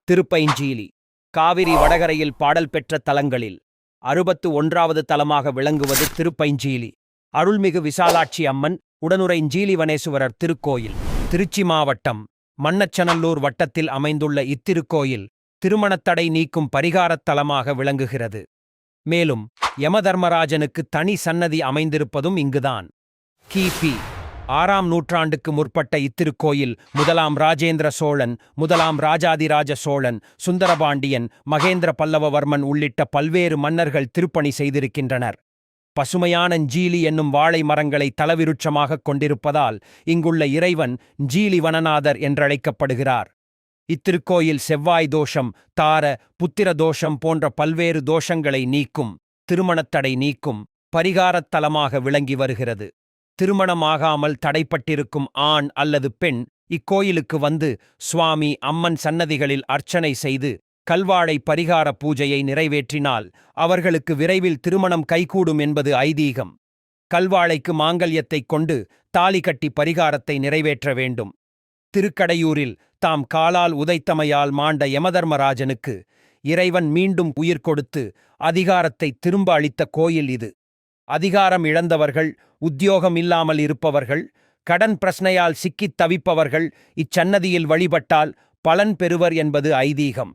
திருப்பைஞ்சீலி காவிரி வடகரையில் பாடல் பெற்ற தலங்களில் 61வது தலமாக விளங்குவது திருப்பைஞ்சீலி. அருள்மிகு விசாலாட்சி அம்மன் உடனுறை ஜீலிவனேசுவரர் திருக்கோயில் திருச்சி மாவட்டம் மண்ணச்சநல்லூர் வட்டத்தில் அமைந்துள்ள இத்திருக்கோயில் திருமணத்தடை நீக்கும் பரிகாரத் தலமாக விளங்குகிறது. மேலும் யமதர்மராஜனுக்கு தனி சன்னதி அமைந்திருப்பதும் இங்குதான். கிபி 6ஆம் நூற்றாண்டுக்கு முற்பட்ட இத்திருக்கோயில் 1ஆம் ராஜேந்திர சோழன், 1ஆம் ராஜாதிராஜ சோழன், சுந்தரபாண்டியன், மகேந்திர பல்லவவர்மன் உள்ளிட்ட பல்வேறு மன்னர்கள் திருப்பணி செய்திருக்கின்றனர். பசுமையான ஜீலி என்னும் வாழை மரங்களை தலவிருட்சமாகக் கொண்டிருப்பதால் இங்குள்ள இறைவன் ஜீலி வனநாதர் என்றழைக்கப்படுகிறார். இத்திருக்கோயில் செவ்வாய் தோஷம், தார, புத்திர தோஷம் போன்ற பல்வேறு தோஷங்களை நீக்கும், திருமணத்தடை நீக்கும் பரிகாரத் தலமாக விளங்கி வருகிறது. திருமணமாகாமல் தடைப்பட்டிருக்கும் ஆண் அல்லது பெண் இக்கோயிலுக்கு வந்து சுவாமி அம்மன் சன்னதிகளில் அர்ச்சனை செய்து கல்வாழை பரிகார பூஜையை நிறைவேற்றினால் அவர்களுக்கு விரைவில் திருமணம் கைகூடும் என்பது ஐதீகம். கல்வாழைக்கு மாங்கல்யத்தைக் கொண்டு தாலி கட்டி பரிகாரத்தை நிறைவேற்ற வேண்டும். திருக்கடையூரில் தாம் காலால் உதைத்தமையால் மாண்ட யமதர்மராஜனுக்கு இறைவன் மீண்டும் உயிர் கொடுத்து அதிகாரத்தை திரும்ப அளித்த கோயில் இது. அதிகாரம் இழந்தவர்கள், உத்தியோகம் இல்லாமல் இருப்பவர்கள், கடன் பிரச்சனையால் சிக்கித் தவிப்பவர்கள் இச்சன்னதியில் வழிபட்டால் பலன் பெறுவர் என்பது ஐதீகம்.